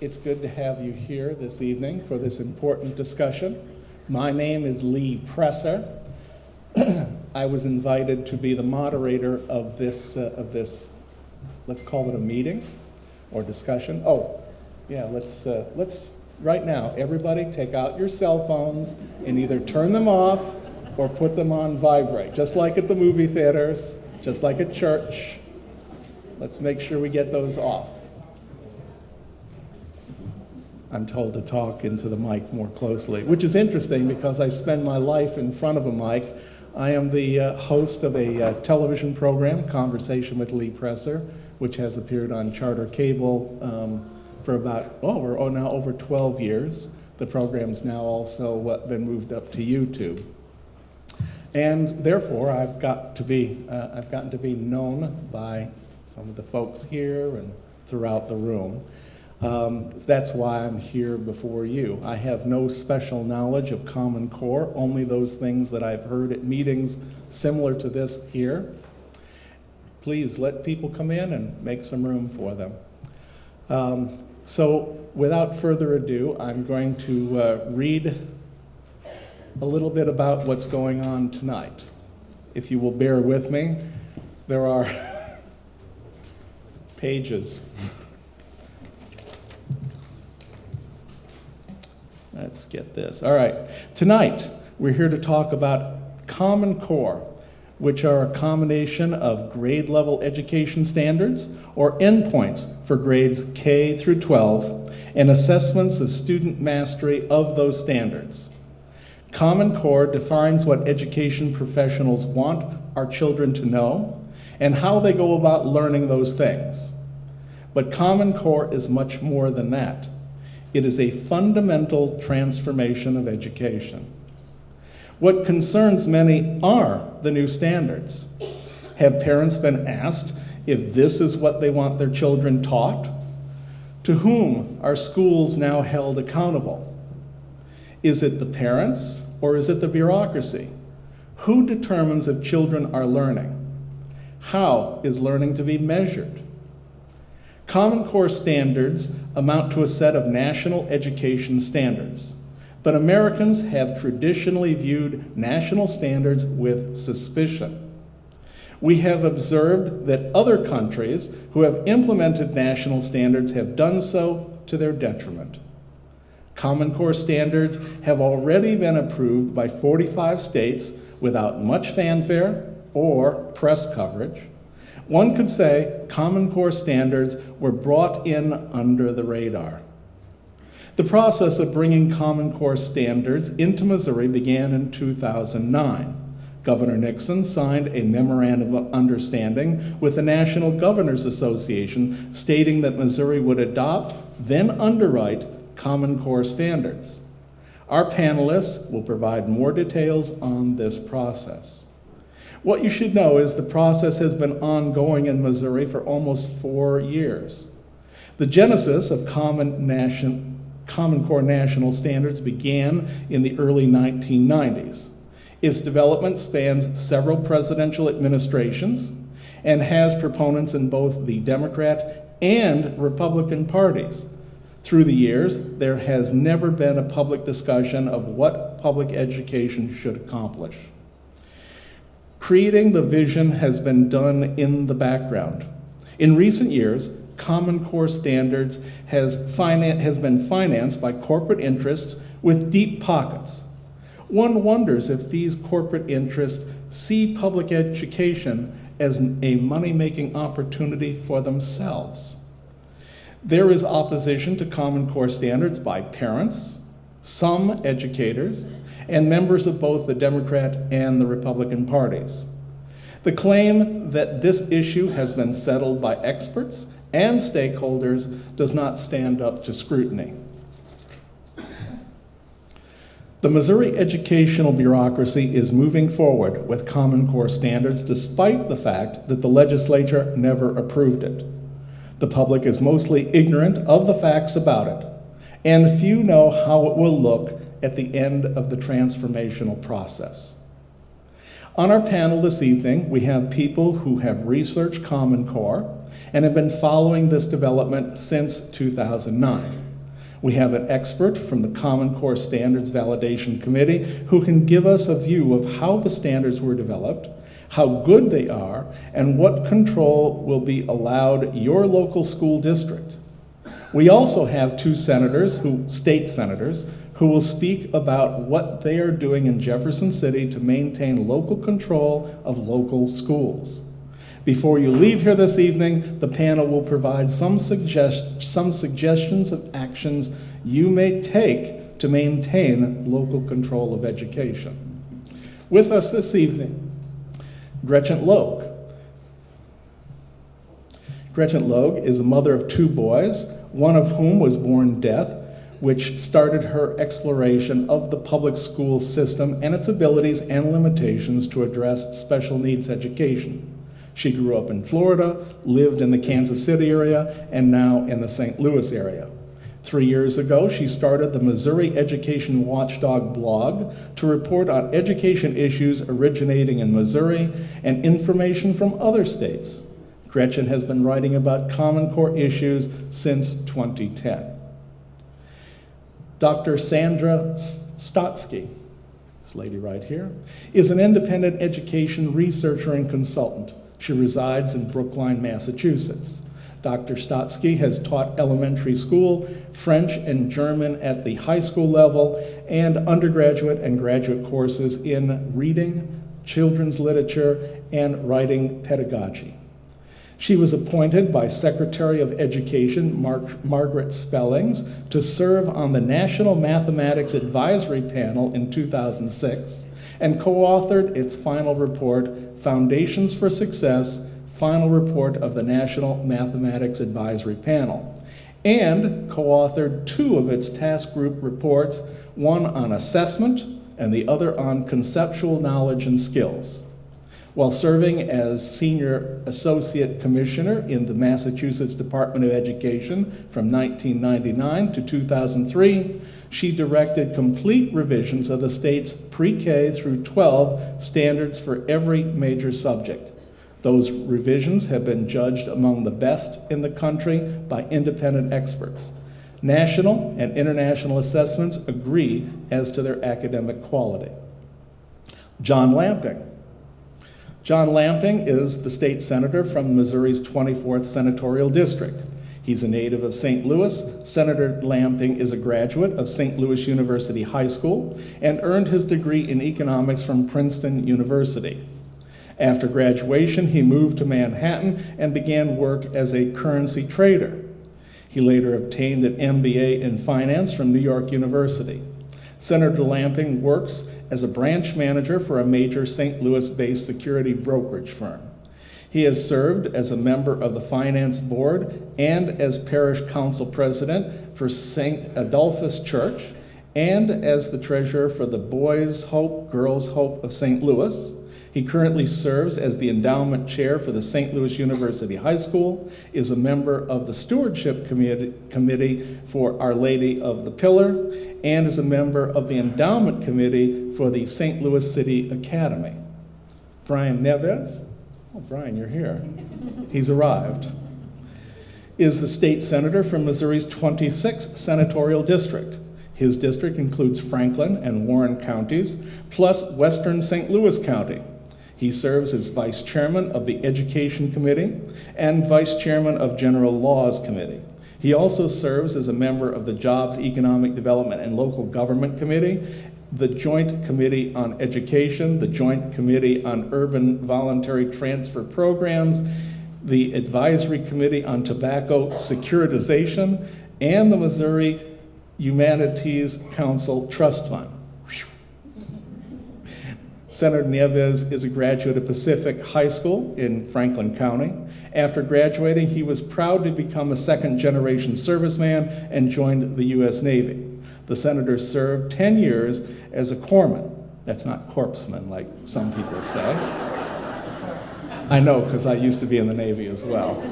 It's good to have you here this evening for this important discussion. My name is Lee Presser. I was invited to be the moderator of this, let's call it a meeting or discussion. Oh, yeah, let's right now, everybody take out your cell phones and either turn them off or put them on vibrate, just like at the movie theaters, just like at church. Let's make sure we get those off. I'm told to talk into the mic more closely, which is interesting because I spend my life in front of a mic. I am the host of a television program, Conversation with Lee Presser, which has appeared on Charter Cable for about, now over 12 years. The program's now also been moved up to YouTube. And therefore, I've gotten to be known by some of the folks here and throughout the room. That's why I'm here before you. I have no special knowledge of Common Core, only those things that I've heard at meetings similar to this here. Please let people come in and make some room for them. So without further ado, I'm going to read a little bit about what's going on tonight. If you will bear with me, there are pages. Let's get this. All right. Tonight, we're here to talk about Common Core, which are a combination of grade-level education standards or endpoints for grades K through 12 and assessments of student mastery of those standards. Common Core defines what education professionals want our children to know and how they go about learning those things. But Common Core is much more than that. It is a fundamental transformation of education. What concerns many are the new standards. Have parents been asked if this is what they want their children taught? To whom are schools now held accountable? Is it the parents or is it the bureaucracy? Who determines if children are learning? How is learning to be measured? Common Core standards amount to a set of national education standards, but Americans have traditionally viewed national standards with suspicion. We have observed that other countries who have implemented national standards have done so to their detriment. Common Core standards have already been approved by 45 states without much fanfare or press coverage. One could say Common Core standards were brought in under the radar. The process of bringing Common Core standards into Missouri began in 2009. Governor Nixon signed a memorandum of understanding with the National Governors Association stating that Missouri would adopt, then underwrite, Common Core standards. Our panelists will provide more details on this process. What you should know is the process has been ongoing in Missouri for almost 4 years. The genesis of Common Core national standards began in the early 1990s. Its development spans several presidential administrations and has proponents in both the Democrat and Republican parties. Through the years, there has never been a public discussion of what public education should accomplish. Creating the vision has been done in the background. In recent years, Common Core standards has been financed by corporate interests with deep pockets. One wonders if these corporate interests see public education as a money-making opportunity for themselves. There is opposition to Common Core standards by parents, some educators, and members of both the Democrat and the Republican parties. The claim that this issue has been settled by experts and stakeholders does not stand up to scrutiny. The Missouri educational bureaucracy is moving forward with Common Core standards despite the fact that the legislature never approved it. The public is mostly ignorant of the facts about it, and few know how it will look at the end of the transformational process. On our panel this evening, we have people who have researched Common Core and have been following this development since 2009. We have an expert from the Common Core Standards Validation Committee who can give us a view of how the standards were developed, how good they are, and what control will be allowed your local school district. We also have two senators, state senators, who will speak about what they are doing in Jefferson City to maintain local control of local schools. Before you leave here this evening, the panel will provide some suggestions of actions you may take to maintain local control of education. With us this evening, Gretchen Logue. Gretchen Logue is a mother of two boys, one of whom was born deaf, which started her exploration of the public school system and its abilities and limitations to address special needs education. She grew up in Florida, lived in the Kansas City area, and now in the St. Louis area. 3 years ago, she started the Missouri Education Watchdog blog to report on education issues originating in Missouri and information from other states. Gretchen has been writing about Common Core issues since 2010. Dr. Sandra Stotsky, this lady right here, is an independent education researcher and consultant. She resides in Brookline, Massachusetts. Dr. Stotsky has taught elementary school, French and German at the high school level, and undergraduate and graduate courses in reading, children's literature, and writing pedagogy. She was appointed by Secretary of Education Margaret Spellings to serve on the National Mathematics Advisory Panel in 2006 and co-authored its final report, Foundations for Success, Final Report of the National Mathematics Advisory Panel, and co-authored two of its task group reports, one on assessment and the other on conceptual knowledge and skills. While serving as Senior Associate Commissioner in the Massachusetts Department of Education from 1999 to 2003, she directed complete revisions of the state's pre-K through 12 standards for every major subject. Those revisions have been judged among the best in the country by independent experts. National and international assessments agree as to their academic quality. John Lamping. John Lamping is the state senator from Missouri's 24th Senatorial District. He's a native of St. Louis. Senator Lamping is a graduate of St. Louis University High School and earned his degree in economics from Princeton University. After graduation, he moved to Manhattan and began work as a currency trader. He later obtained an MBA in finance from New York University. Senator Lamping works as a branch manager for a major St. Louis-based security brokerage firm. He has served as a member of the Finance Board and as Parish Council President for St. Adolphus Church and as the treasurer for the Boys Hope, Girls Hope of St. Louis. He currently serves as the endowment chair for the St. Louis University High School, is a member of the Stewardship Committee for Our Lady of the Pillar, and is a member of the Endowment Committee for the St. Louis City Academy. Brian Neves, oh, Brian, you're here. He's arrived. Is the state senator from Missouri's 26th Senatorial District. His district includes Franklin and Warren counties, plus western St. Louis County. He serves as vice chairman of the Education Committee and vice chairman of General Laws Committee. He also serves as a member of the Jobs, Economic Development, and Local Government Committee, the Joint Committee on Education, the Joint Committee on Urban Voluntary Transfer Programs, the Advisory Committee on Tobacco Securitization, and the Missouri Humanities Council Trust Fund. Senator Nieves is a graduate of Pacific High School in Franklin County. After graduating, he was proud to become a second-generation serviceman and joined the U.S. Navy. The senator served 10 years as a corpsman. That's not corpsman like some people say. I know, because I used to be in the Navy as well.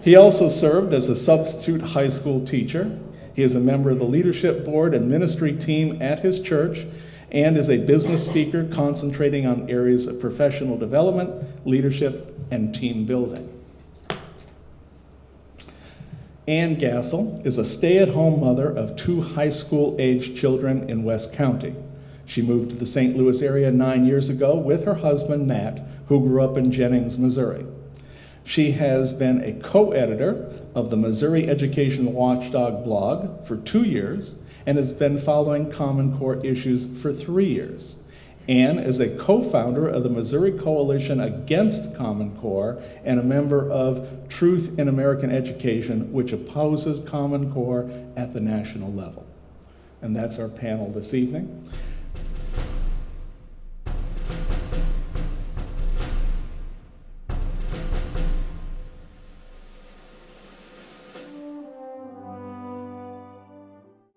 He also served as a substitute high school teacher. He is a member of the leadership board and ministry team at his church, and is a business speaker concentrating on areas of professional development, leadership, and team building. Ann Gassel is a stay-at-home mother of 2 high school-aged children in West County. She moved to the St. Louis area 9 years ago with her husband, Matt, who grew up in Jennings, Missouri. She has been a co-editor of the Missouri Education Watchdog blog for 2 years and has been following Common Core issues for 3 years. Ann is a co-founder of the Missouri Coalition Against Common Core and a member of Truth in American Education, which opposes Common Core at the national level. And that's our panel this evening.